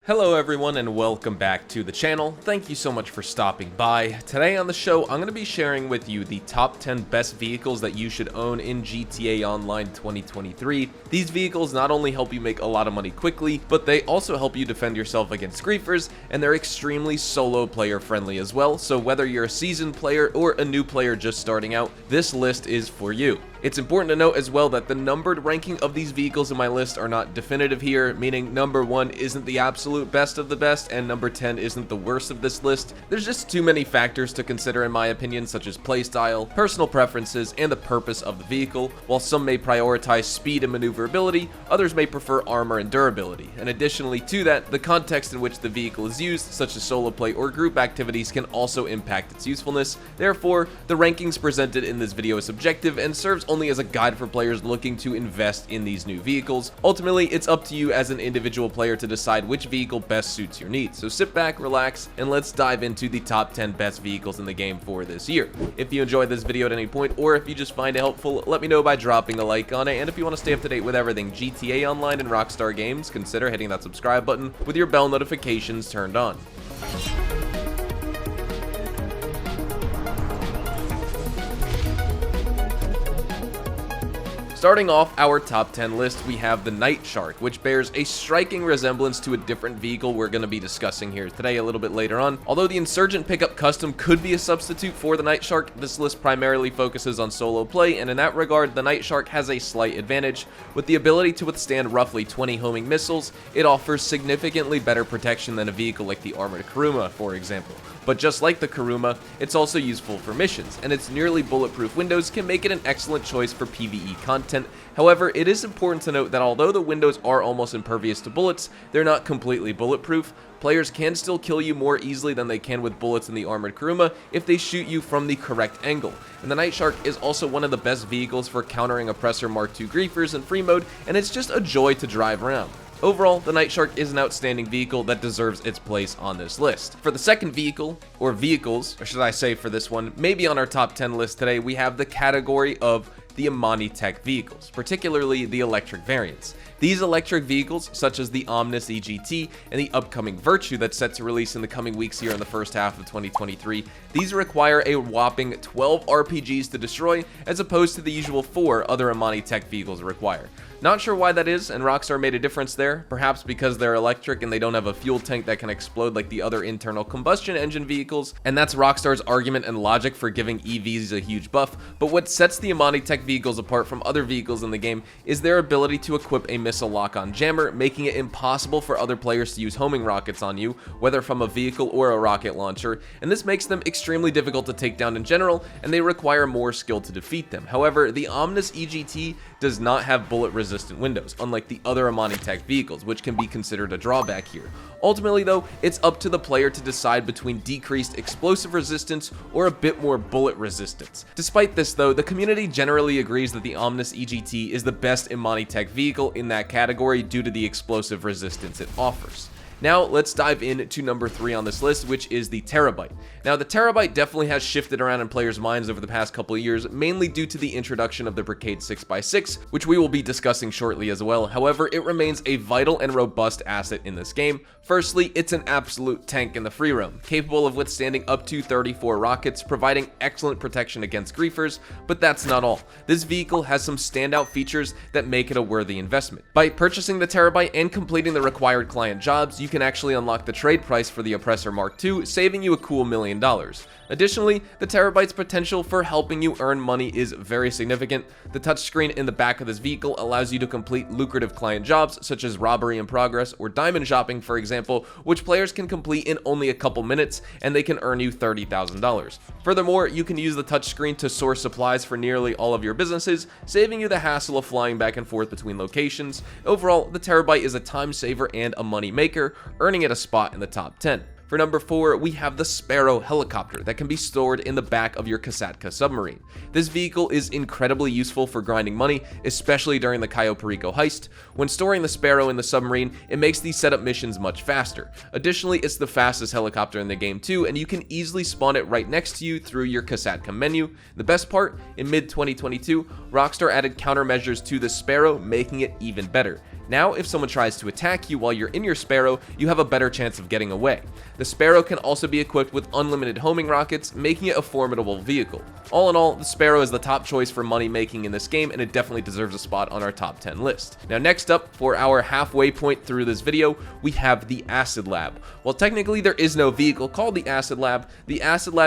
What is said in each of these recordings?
Hello everyone and welcome back to the channel. Thank you so much for stopping by. Today on the show, I'm going to be sharing with you the top 10 best vehicles that you should own in GTA Online 2023. These vehicles not only help you make a lot of money quickly, but they also help you defend yourself against griefers, and they're extremely solo player friendly as well, so whether you're a seasoned player or a new player just starting out, this list is for you. It's important to note as well that the numbered ranking of these vehicles in my list are not definitive here, meaning number 1 isn't the absolute best of the best and number 10 isn't the worst of this list. There's just too many factors to consider in my opinion, such as playstyle, personal preferences, and the purpose of the vehicle. While some may prioritize speed and maneuverability, others may prefer armor and durability. And additionally to that, the context in which the vehicle is used, such as solo play or group activities, can also impact its usefulness. Therefore, the rankings presented in this video is subjective and serves only as a guide for players looking to invest in these new vehicles. Ultimately, it's up to you as an individual player to decide which vehicle best suits your needs. So sit back, relax, and let's dive into the top 10 best vehicles in the game for this year. If you enjoyed this video at any point, or if you just find it helpful, let me know by dropping a like on it. And if you want to stay up to date with everything GTA Online and Rockstar Games, consider hitting that subscribe button with your bell notifications turned on. Starting off our top 10 list, we have the Nightshark, which bears a striking resemblance to a different vehicle we're going to be discussing here today a little bit later on. Although the Insurgent Pickup Custom could be a substitute for the Nightshark, this list primarily focuses on solo play, and in that regard, the Nightshark has a slight advantage. With the ability to withstand roughly 20 homing missiles, it offers significantly better protection than a vehicle like the armored Kuruma, for example. But just like the Kuruma, it's also useful for missions, and its nearly bulletproof windows can make it an excellent choice for PvE content. However, it is important to note that although the windows are almost impervious to bullets, they're not completely bulletproof. Players can still kill you more easily than they can with bullets in the armored Kuruma if they shoot you from the correct angle. And the Nightshark is also one of the best vehicles for countering Oppressor Mk griefers in free mode, and it's just a joy to drive around. Overall, the Nightshark is an outstanding vehicle that deserves its place on this list. For the second vehicle, or vehicles, or should I say for this one, maybe on our top 10 list today, we have the category of the Imani tech vehicles, particularly the electric variants. These electric vehicles, such as the Omnis EGT and the upcoming Virtue that's set to release in the coming weeks here in the first half of 2023, these require a whopping 12 RPGs to destroy, as opposed to the usual 4 other Imani tech vehicles require. Not sure why that is, and Rockstar made a difference there, perhaps because they're electric and they don't have a fuel tank that can explode like the other internal combustion engine vehicles, and that's Rockstar's argument and logic for giving EVs a huge buff. But what sets the Imani tech vehicles apart from other vehicles in the game is their ability to equip a missile lock-on jammer, making it impossible for other players to use homing rockets on you, whether from a vehicle or a rocket launcher, and this makes them extremely difficult to take down in general, and they require more skill to defeat them. However, the Omnis EGT does not have bullet resistant windows, unlike the other Imani tech vehicles, which can be considered a drawback here. Ultimately though, it's up to the player to decide between decreased explosive resistance or a bit more bullet resistance. Despite this though, the community generally agrees that the Omnis EGT is the best Imani tech vehicle in that category due to the explosive resistance it offers. Now, let's dive into number 3 on this list, which is the Terrorbyte. Now, the Terrorbyte definitely has shifted around in players' minds over the past couple of years, mainly due to the introduction of the Brickade 6x6, which we will be discussing shortly as well. However, it remains a vital and robust asset in this game. Firstly, it's an absolute tank in the free roam, capable of withstanding up to 34 rockets, providing excellent protection against griefers, but that's not all. This vehicle has some standout features that make it a worthy investment. By purchasing the Terrorbyte and completing the required client jobs, you can actually unlock the trade price for the Oppressor Mk, saving you a cool $1 million. Additionally, the Terrorbyte's potential for helping you earn money is very significant. The touchscreen in the back of this vehicle allows you to complete lucrative client jobs such as robbery in progress or diamond shopping, for example, which players can complete in only a couple minutes, and they can earn you $30,000. Furthermore, you can use the touchscreen to source supplies for nearly all of your businesses, saving you the hassle of flying back and forth between locations. Overall, the Terrorbyte is a time saver and a money maker, earning it a spot in the top 10. For number 4, we have the Sparrow helicopter that can be stored in the back of your Kosatka submarine. This vehicle is incredibly useful for grinding money, especially during the Cayo Perico heist. When storing the Sparrow in the submarine, it makes these setup missions much faster. Additionally, it's the fastest helicopter in the game too, and you can easily spawn it right next to you through your Kosatka menu. The best part, in mid-2022, Rockstar added countermeasures to the Sparrow, making it even better. Now, if someone tries to attack you while you're in your Sparrow, you have a better chance of getting away. The Sparrow can also be equipped with unlimited homing rockets, making it a formidable vehicle. All in all, the Sparrow is the top choice for money making in this game, and it definitely deserves a spot on our top 10 list. Now, next up, for our halfway point through this video, we have the Acid Lab. While technically there is no vehicle called the Acid Lab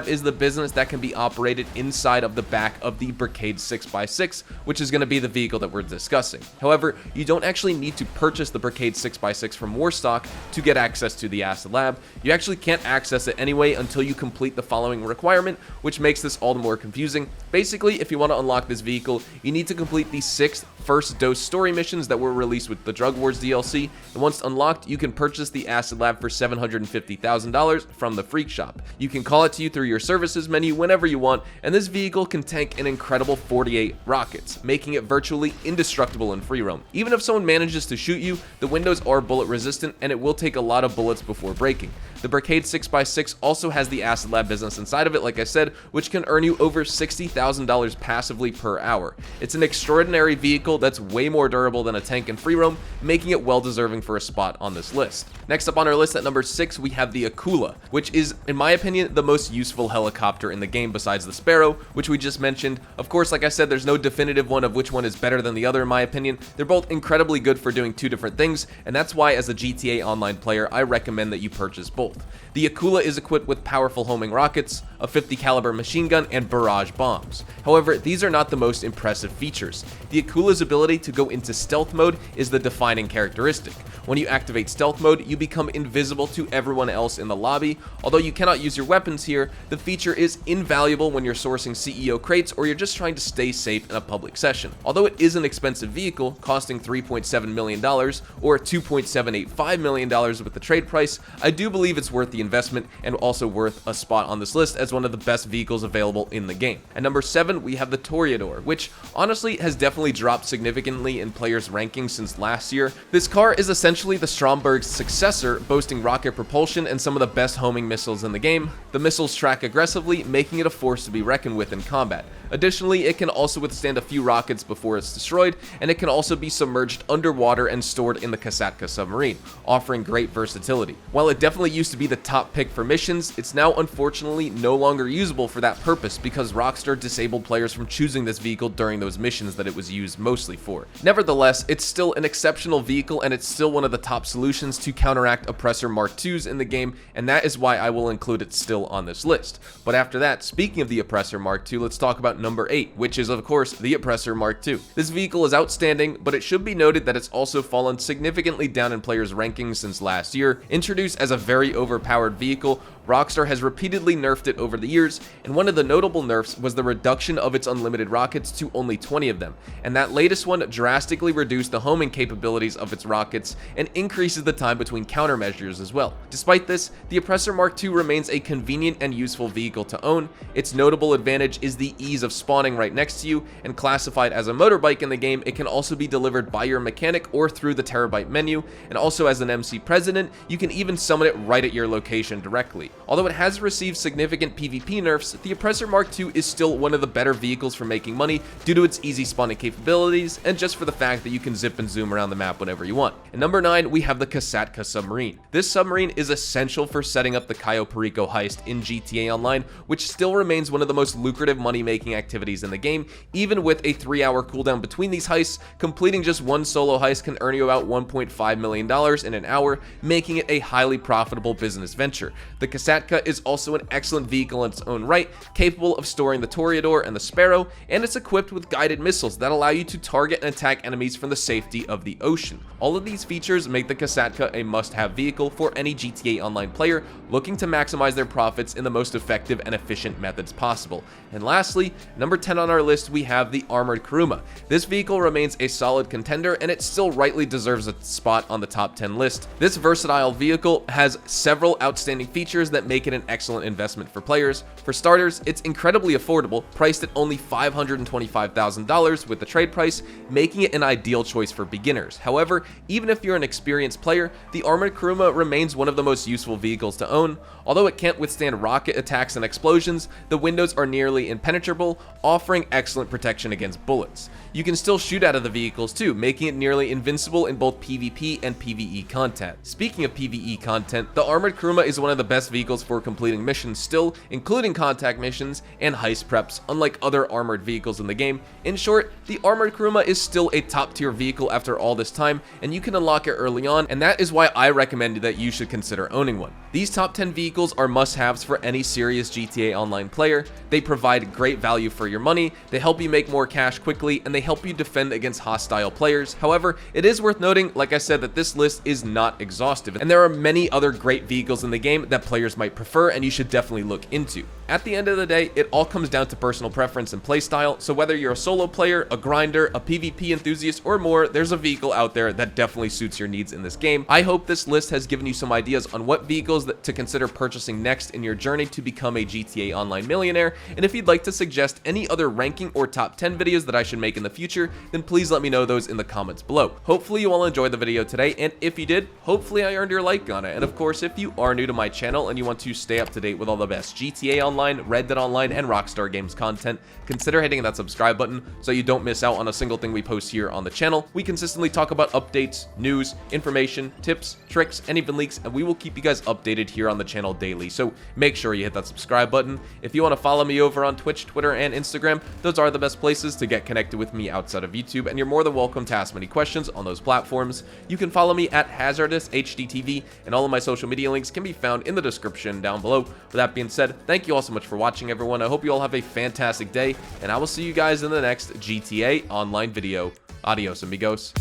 is the business that can be operated inside of the back of the Brickade 6x6, which is going to be the vehicle that we're discussing. However, you don't actually need to purchase the Brickade 6x6 from Warstock to get access to the Acid Lab. You actually can't access it anyway until you complete the following requirement, which makes this all the more confusing. Basically, if you want to unlock this vehicle, you need to complete the 6 First Dose story missions that were released with the Drug Wars DLC, and once unlocked, you can purchase the Acid Lab for $750,000 from the Freak Shop. You can call it to you through your services menu whenever you want, and this vehicle can tank an incredible 48 rockets, making it virtually indestructible in free roam. Even if someone manages to shoot you, the windows are bullet resistant, and it will take a lot of bullets before breaking. The Brickade 6x6 also has the Acid Lab business inside of it, like I said, which can earn you over $60,000 passively per hour. It's an extraordinary vehicle that's way more durable than a tank in free roam, making it well deserving for a spot on this list. Next up on our list at number 6, we have the Akula, which is, in my opinion, the most useful helicopter in the game besides the Sparrow, which we just mentioned. Of course, like I said, there's no definitive one of which one is better than the other in my opinion. They're both incredibly good for doing two different things, and that's why as a GTA Online player, I recommend that you purchase both. The Akula is equipped with powerful homing rockets, a 50 caliber machine gun, and barrage bombs. However, these are not the most impressive features. The Akula's ability to go into stealth mode is the defining characteristic. When you activate stealth mode, you become invisible to everyone else in the lobby. Although you cannot use your weapons here, the feature is invaluable when you're sourcing CEO crates or you're just trying to stay safe in a public session. Although it is an expensive vehicle, costing $3.7 million or $2.785 million with the trade price, I do believe it's worth the investment and also worth a spot on this list as one of the best vehicles available in the game. At number 7, we have the Toreador, which honestly has definitely dropped significantly in players' rankings since last year. This car is essentially the Stromberg's successor, boasting rocket propulsion and some of the best homing missiles in the game. The missiles track aggressively, making it a force to be reckoned with in combat. Additionally, it can also withstand a few rockets before it's destroyed, and it can also be submerged underwater and stored in the Kosatka submarine, offering great versatility. While it definitely used to be the top pick for missions, it's now unfortunately no longer usable for that purpose because Rockstar disabled players from choosing this vehicle during those missions that it was used mostly for. Nevertheless, it's still an exceptional vehicle, and it's still one of the top solutions to counteract Oppressor Mk in the game, and that is why I will include it still on this list. But after that, speaking of the Oppressor Mk, let's talk about number 8, which is of course the Oppressor Mk. This vehicle is outstanding, but it should be noted that it's also fallen significantly down in players' rankings since last year. Introduced as a very overpowered vehicle, Rockstar has repeatedly nerfed it over the years, and one of the notable nerfs was the reduction of its unlimited rockets to only 20 of them, and that latest one drastically reduced the homing capabilities of its rockets and increases the time between countermeasures as well. Despite this, the Oppressor Mk remains a convenient and useful vehicle to own. Its notable advantage is the ease of spawning right next to you, and classified as a motorbike in the game, it can also be delivered by your mechanic or through the Terrorbyte menu, and also as an MC President, you can even summon it right at your location directly. Although it has received significant PvP nerfs, the Oppressor Mk is still one of the better vehicles for making money due to its easy spawning capabilities and just for the fact that you can zip and zoom around the map whenever you want. At number 9, we have the Kosatka submarine. This submarine is essential for setting up the Cayo Perico heist in GTA Online, which still remains one of the most lucrative money-making activities in the game. Even with a 3-hour cooldown between these heists, completing just one solo heist can earn you about $1.5 million in an hour, making it a highly profitable business venture. The Kosatka is also an excellent vehicle in its own right, capable of storing the Toreador and the Sparrow, and it's equipped with guided missiles that allow you to target and attack enemies from the safety of the ocean. All of these features make the Kosatka a must-have vehicle for any GTA Online player looking to maximize their profits in the most effective and efficient methods possible. And lastly, number 10 on our list, we have the armored Kuruma. This vehicle remains a solid contender, and it still rightly deserves a spot on the top 10 list. This versatile vehicle has several outstanding features that make it an excellent investment for players. For starters, it's incredibly affordable, priced at only $525,000 with the trade price, making it an ideal choice for beginners. However, even if you're an experienced player, the armored Kuruma remains one of the most useful vehicles to own. Although it can't withstand rocket attacks and explosions, the windows are nearly impenetrable, offering excellent protection against bullets. You can still shoot out of the vehicles too, making it nearly invincible in both PvP and PvE content. Speaking of PvE content, the armored Kuruma is one of the best vehicles for completing missions still, including contact missions and heist preps, unlike other armored vehicles in the game. In short, the armored Kuruma is still a top tier vehicle after all this time, and you can unlock it early on, and that is why I recommend that you should consider owning one. These top 10 vehicles are must-haves for any serious GTA Online player. They provide great value for your money, they help you make more cash quickly, and they help you defend against hostile players. However, it is worth noting, like I said, that this list is not exhaustive, and there are many other great vehicles in the game that players might prefer and you should definitely look into. At the end of the day, it all comes down to personal preference and playstyle, so whether you're a solo player, a grinder, a PvP enthusiast, or more, there's a vehicle out there that definitely suits your needs in this game. I hope this list has given you some ideas on what vehicles to consider purchasing next in your journey to become a GTA Online millionaire, and if you'd like to suggest any other ranking or top 10 videos that I should make in the future, then please let me know those in the comments below. Hopefully you all enjoyed the video today, and if you did, hopefully I earned your like on it. And of course, if you are new to my channel and you want to stay up to date with all the best GTA Online, Red Dead Online, and Rockstar Games content, consider hitting that subscribe button so you don't miss out on a single thing we post here on the channel. We consistently talk about updates, news, information, tips, tricks, and even leaks, and we will keep you guys updated here on the channel daily, so make sure you hit that subscribe button. If you want to follow me over on Twitch, Twitter, and Instagram, those are the best places to get connected with me outside of YouTube, and you're more than welcome to ask many questions on those platforms. You can follow me at HazardusHDTV, and all of my social media links can be found in the description down below. With that being said, thank you all so much for watching, everyone. I hope you all have a fantastic day, and I will see you guys in the next GTA Online video. Adios, amigos.